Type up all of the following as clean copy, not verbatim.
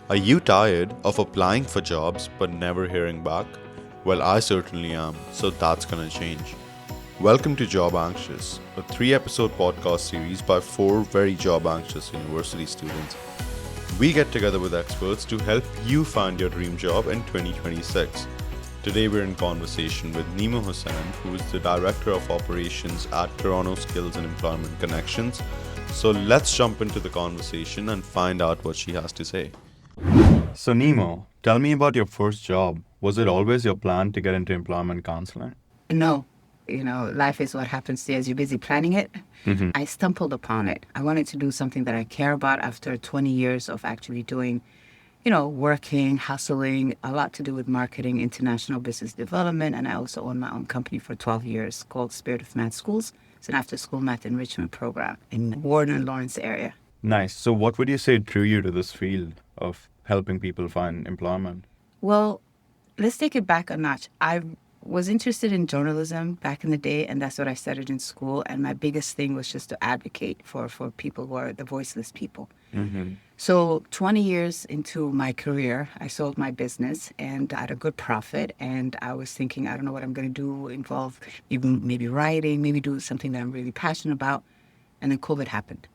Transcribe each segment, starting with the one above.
Are you tired of applying for jobs but never hearing back? Well, I certainly am, so that's gonna change. Welcome to Job Anxious, a 3 episode podcast series by 4 very job anxious university students. We get together with experts to help you find your dream job in 2026. Today we're in conversation with Nimo Hussein, who is the Director of Operations at Toronto Skills and Employment Connections. So let's jump into the conversation and find out what she has to say. So Nimo, tell me about your first job. Was it always your plan to get into employment counseling? No, life is what happens to you as you're busy planning it. I stumbled upon it. I wanted to do something that I care about after 20 years of actually doing, working, hustling, a lot to do with marketing, international business development. And I also own my own company for 12 years called Spirit of Math Schools. It's an after-school math enrichment program in Warden and Lawrence area. Nice. So what would you say drew you to this field of helping people find employment? Well, let's take it back a notch. I was interested in journalism back in the day, and that's what I studied in school. And my biggest thing was just to advocate for people who are the voiceless people. So 20 years into my career, I sold my business and I had a good profit. And I was thinking, I don't know what I'm going to do, involve even maybe writing, maybe do something that I'm really passionate about. And then COVID happened.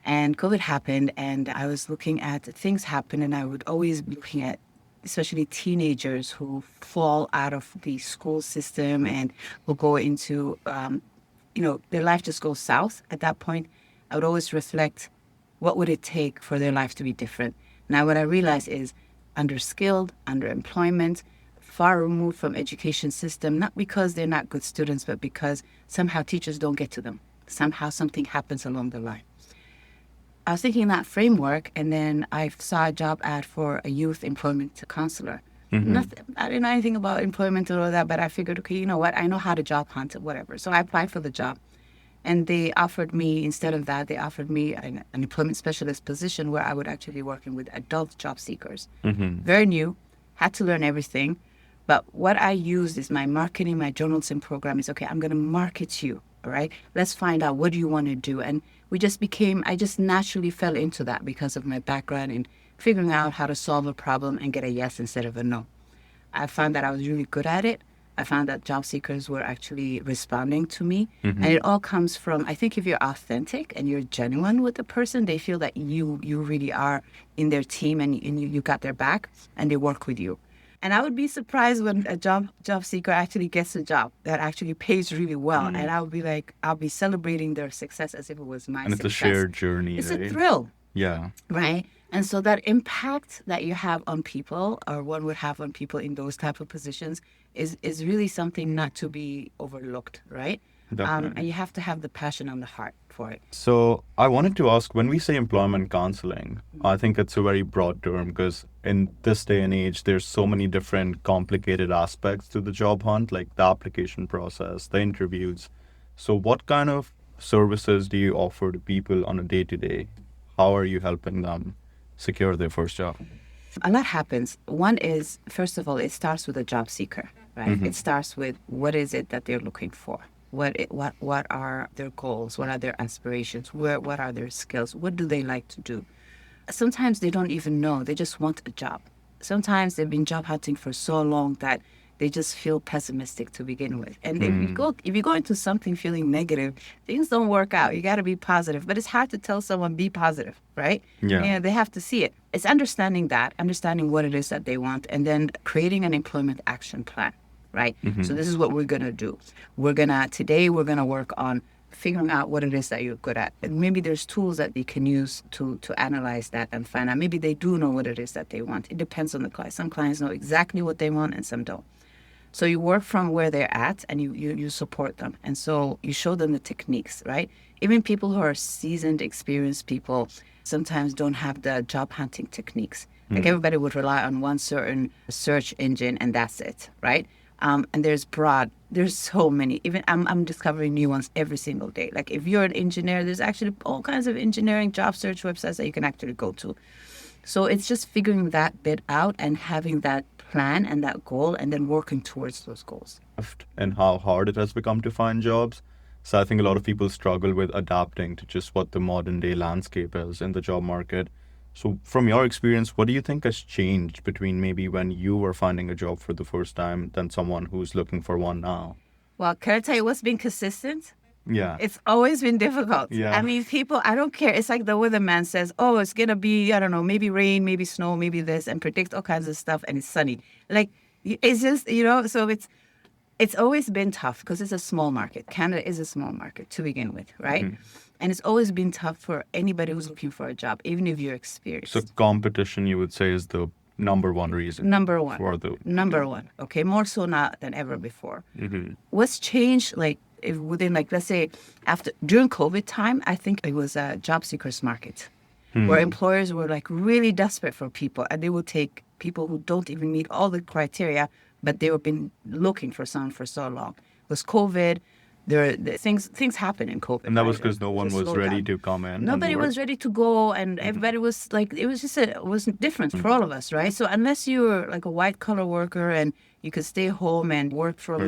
And COVID happened, and I was looking at things happen, and I would always be looking at especially teenagers who fall out of the school system and will go into, their life just goes south. At that point, I would always reflect, what would it take for their life to be different? Now, what I realized is underskilled, underemployment, far removed from education system, not because they're not good students, but because somehow teachers don't get to them. Somehow something happens along the line. I was thinking that framework, and then I saw a job ad for a youth employment counselor. Nothing, I didn't know anything about employment or all that, but I figured, okay, you know what? I know how to job hunt, whatever. So I applied for the job, and they offered me, instead of that, they offered me an employment specialist position where I would actually be working with adult job seekers. Very new, had to learn everything. But what I used is my marketing, my journalism program is, okay, I'm going to market you. All right, let's find out, what do you want to do? And I just naturally fell into that because of my background in figuring out how to solve a problem and get a yes instead of a no. I found that I was really good at it. I found that job seekers were actually responding to me. And it all comes from, I think if you're authentic and you're genuine with the person, they feel that you really are in their team and you got their back and they work with you. And I would be surprised when a job seeker actually gets a job that actually pays really well. And I'll be celebrating their success as if it was my success. And it's a shared journey, It's right? a thrill. Yeah. Right? And so that impact that you have on people, or one would have on people in those type of positions, is really something not to be overlooked, right? Definitely. And you have to have the passion and the heart for it. So I wanted to ask, when we say employment counseling, I think it's a very broad term because in this day and age, there's so many different complicated aspects to the job hunt, like the application process, the interviews. So what kind of services do you offer to people on a day-to-day? How are you helping them secure their first job? A lot happens. One is, first of all, it starts with a job seeker, right? It starts with, what is it that they're looking for? What are their goals? What are their aspirations? What are their skills? What do they like to do? Sometimes they don't even know. They just want a job. Sometimes they've been job hunting for so long that they just feel pessimistic to begin with. And if you go into something feeling negative, things don't work out. You got to be positive. But it's hard to tell someone, be positive, right? Yeah. They have to see it. It's understanding what it is that they want, and then creating an employment action plan. Right? So this is what we're going to do. Today we're going to work on figuring out what it is that you're good at. And maybe there's tools that they can use to analyze that and find out. Maybe they do know what it is that they want. It depends on the client. Some clients know exactly what they want and some don't. So you work from where they're at and you support them. And so you show them the techniques, right? Even people who are seasoned, experienced people sometimes don't have the job hunting techniques. Like everybody would rely on one certain search engine and that's it, right? And there's so many. Even I'm discovering new ones every single day. Like if you're an engineer, there's actually all kinds of engineering job search websites that you can actually go to. So it's just figuring that bit out and having that plan and that goal and then working towards those goals. And how hard it has become to find jobs. So I think a lot of people struggle with adapting to just what the modern day landscape is in the job market. So from your experience, what do you think has changed between maybe when you were finding a job for the first time than someone who's looking for one now? Well, can I tell you what's been consistent? Yeah. It's always been difficult. I Yeah. mean, people, I don't care. It's like the weatherman says, oh, it's going to be, I don't know, maybe rain, maybe snow, maybe this, and predict all kinds of stuff, and it's sunny. Like, it's just, so it's always been tough because it's a small market. Canada is a small market to begin with, right? And it's always been tough for anybody who's looking for a job, even if you're experienced. So competition, you would say, is the number one reason. Number one. For the Number one. Okay, more so now than ever before. Mhm. What's changed, like if within, like let's say, during COVID time, I think it was a job seekers market, where employers were like really desperate for people, and they would take people who don't even meet all the criteria, but they have been looking for someone for so long. It was COVID. Things happened in COVID. And that was right? because no one Just was slowed ready down. to come in. Nobody was ready to go, and everybody was like, it was just it was different for all of us, right? So unless you were like a white collar worker and you could stay home and work from,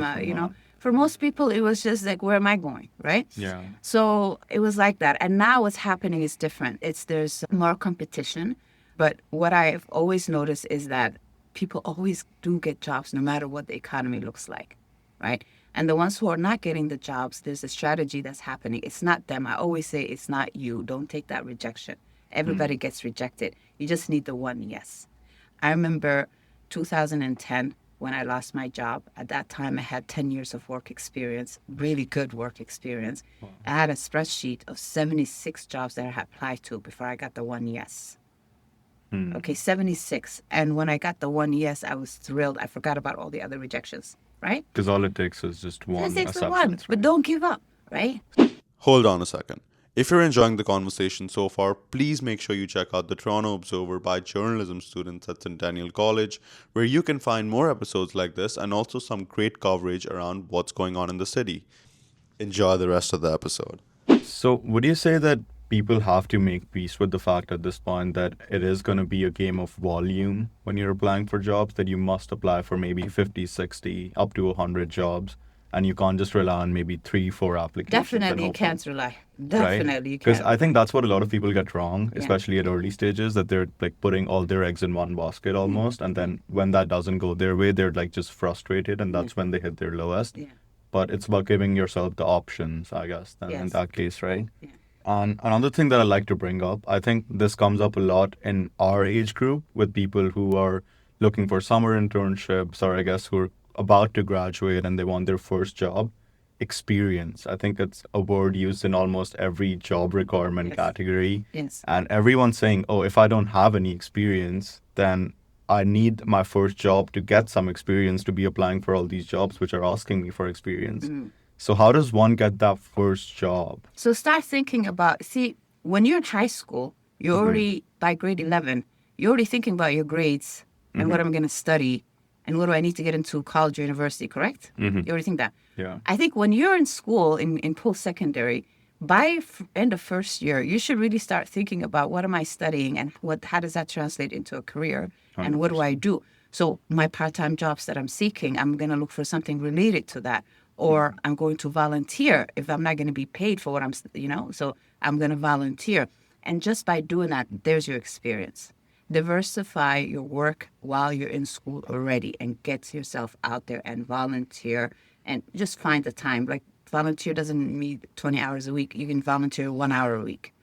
for most people, it was just like, where am I going, right? Yeah. So it was like that. And now what's happening is different. There's more competition, but what I've always noticed is that people always do get jobs no matter what the economy looks like, right? And the ones who are not getting the jobs, there's a strategy that's happening. It's not them. I always say it's not you. Don't take that rejection. Everybody gets rejected. You just need the one yes. I remember 2010 when I lost my job. At that time, I had 10 years of work experience, really good work experience. I had a spreadsheet of 76 jobs that I had applied to before I got the one yes. Okay, 76. And when I got the one yes, I was thrilled. I forgot about all the other rejections, right? Because all it takes is just one Just takes the acceptance. one, but don't give up, right? Hold on a second. If you're enjoying the conversation so far, please make sure you check out the Toronto Observer by journalism students at Centennial College, where you can find more episodes like this and also some great coverage around what's going on in the city. Enjoy the rest of the episode. So would you say that people have to make peace with the fact at this point that it is going to be a game of volume when you're applying for jobs, that you must apply for maybe 50, 60, up to 100 jobs, and you can't just rely on maybe 3, 4 applications? Definitely, you can't rely. Definitely, you Because can't. I think that's what a lot of people get wrong, especially at early stages, that they're like putting all their eggs in one basket almost. And then when that doesn't go their way, they're like just frustrated, and that's when they hit their lowest. Yeah. But it's about giving yourself the options, I guess, then in Yes. that case, right? Yeah. And another thing that I like to bring up, I think this comes up a lot in our age group with people who are looking for summer internships, or I guess who are about to graduate and they want their first job. Experience. I think it's a word used in almost every job requirement Yes. category. Yes. And everyone's saying, oh, if I don't have any experience, then I need my first job to get some experience to be applying for all these jobs which are asking me for experience. So how does one get that first job? So start thinking about, see, when you're in high school, you're already, by grade 11, you're already thinking about your grades and what I'm going to study and what do I need to get into college or university, correct? You already think that. Yeah. I think when you're in school, in post-secondary, by end of first year, you should really start thinking about what am I studying and how does that translate into a career and what do I do? So my part-time jobs that I'm seeking, I'm going to look for something related to that. Or I'm going to volunteer if I'm not going to be paid for what so I'm going to volunteer. And just by doing that, there's your experience. Diversify your work while you're in school already and get yourself out there and volunteer and just find the time. Like volunteer doesn't mean 20 hours a week. You can volunteer 1 hour a week.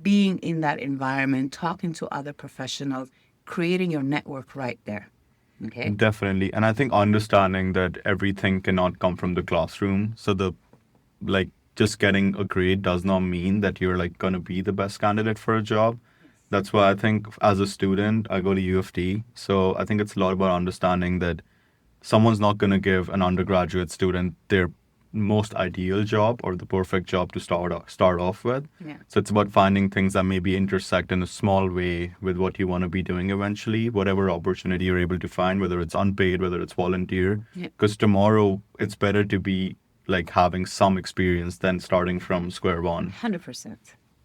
Being in that environment, talking to other professionals, creating your network right there. Okay. Definitely. And I think understanding that everything cannot come from the classroom. So just getting a grade does not mean that you're like going to be the best candidate for a job. That's why I think as a student, I go to U of T. So I think it's a lot about understanding that someone's not going to give an undergraduate student their most ideal job or the perfect job to start off with. Yeah. So it's about finding things that maybe intersect in a small way with what you want to be doing eventually, whatever opportunity you're able to find, whether it's unpaid, whether it's volunteer. Yeah. Because tomorrow it's better to be like having some experience than starting from square one. 100%.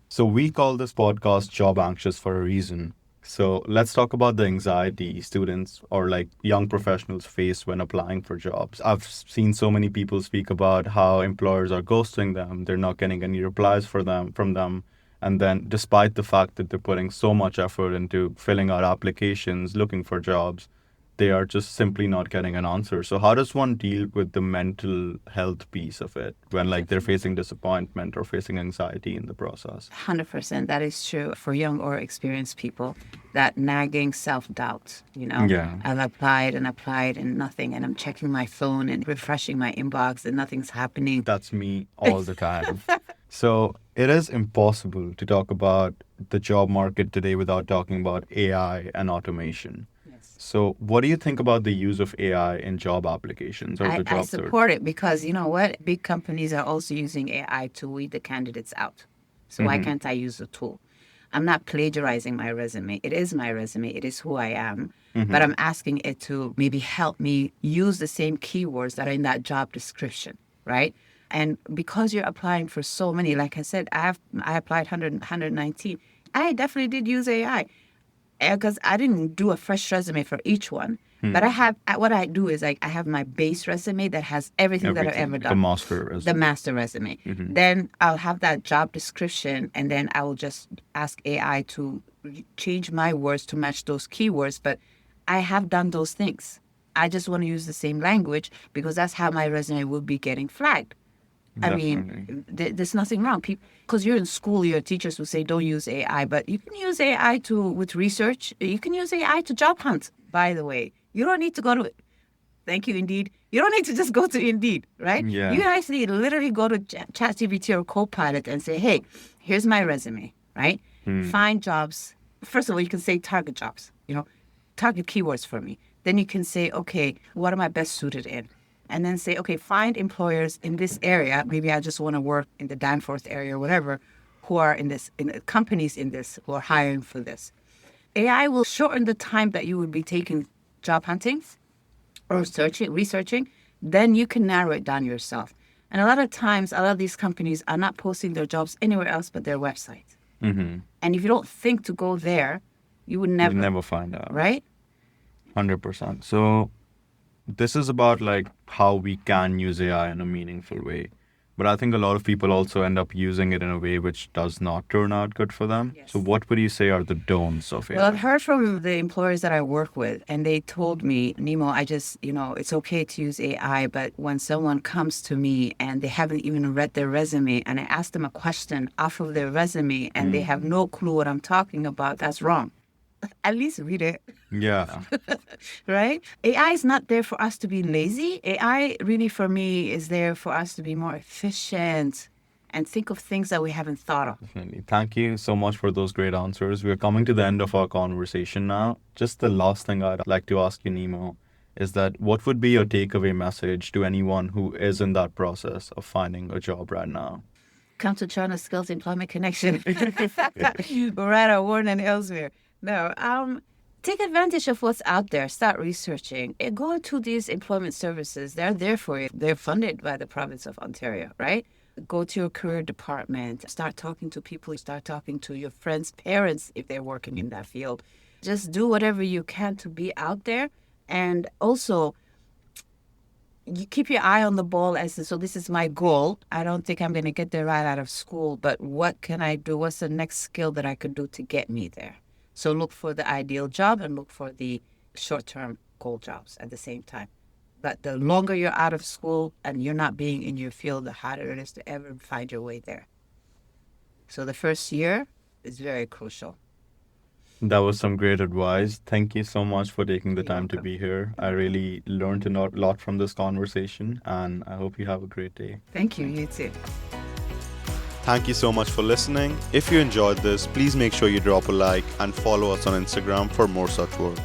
So we call this podcast Job Anxious for a reason. So let's talk about the anxiety students or like young professionals face when applying for jobs. I've seen so many people speak about how employers are ghosting them. They're not getting any replies from them. And then, despite the fact that they're putting so much effort into filling out applications, looking for jobs, they are just simply not getting an answer. So, how does one deal with the mental health piece of it when, like, they're facing disappointment or facing anxiety in the process? 100%. That is true for young or experienced people. That nagging self-doubt, Yeah. I've applied and nothing. And I'm checking my phone and refreshing my inbox and nothing's happening. That's me all the time. So it is impossible to talk about the job market today without talking about AI and automation. Yes. So what do you think about the use of AI in job applications or the I job search? support it because you know what? Big companies are also using AI to weed the candidates out. So why can't I use the tool? I'm not plagiarizing my resume. It is my resume. It is who I am. But I'm asking it to maybe help me use the same keywords that are in that job description, right? And because you're applying for so many, like I said, I applied 119. I definitely did use AI because I didn't do a fresh resume for each one. But what I do is like I have my base resume that has everything that I've ever Everything, the done, master the resume. master resume. Then I'll have that job description, and then I will just ask AI to change my words to match those keywords. But I have done those things. I just want to use the same language because that's how my resume will be getting flagged. I Definitely. mean, there's nothing wrong. Because you're in school, your teachers will say don't use AI, but you can use AI with research. You can use AI to job hunt. By the way, you don't need to go to. Thank you, Indeed. You don't need to just go to Indeed, right? Yeah. You can actually literally go to ChatGPT or Copilot and say, hey, here's my resume, right? Find jobs. First of all, you can say target jobs, target keywords for me. Then you can say, okay, what am I best suited in? And then say, okay, find employers in this area. Maybe I just want to work in the Danforth area or whatever, who are in companies in this, who are hiring for this. AI will shorten the time that you would be taking job hunting or researching. Then you can narrow it down yourself. And a lot of times, a lot of these companies are not posting their jobs anywhere else but their website. And if you don't think to go there, you would never. You never find out. Right? 100%. So this is about like how we can use AI in a meaningful way. But I think a lot of people also end up using it in a way which does not turn out good for them. Yes. So what would you say are the don'ts of AI? Well, I've heard from the employers that I work with, and they told me, Nimo, it's okay to use AI, but when someone comes to me and they haven't even read their resume, and I ask them a question off of their resume, and they have no clue what I'm talking about, that's wrong. At least read it. Yeah. Right? AI is not there for us to be lazy. AI really for me is there for us to be more efficient and think of things that we haven't thought of. Definitely. Thank you so much for those great answers. We're coming to the end of our conversation now. Just the last thing I'd like to ask you, Nimo, is that what would be your takeaway message to anyone who is in that process of finding a job right now? Come to China Skills Employment Connection. Right, Warren and elsewhere. No, take advantage of what's out there. Start researching. And go to these employment services. They're there for you. They're funded by the province of Ontario, right? Go to your career department. Start talking to people. Start talking to your friends' parents if they're working in that field. Just do whatever you can to be out there. And also, you keep your eye on the ball so this is my goal. I don't think I'm going to get there right out of school, but what can I do? What's the next skill that I could do to get me there? So look for the ideal job and look for the short-term goal jobs at the same time. But the longer you're out of school and you're not being in your field, the harder it is to ever find your way there. So the first year is very crucial. That was some great advice. Thank you so much for taking the You're time to welcome. be here. I really learned a lot from this conversation, and I hope you have a great day. Thank you. You too. Thank you so much for listening. If you enjoyed this, please make sure you drop a like and follow us on Instagram for more such work.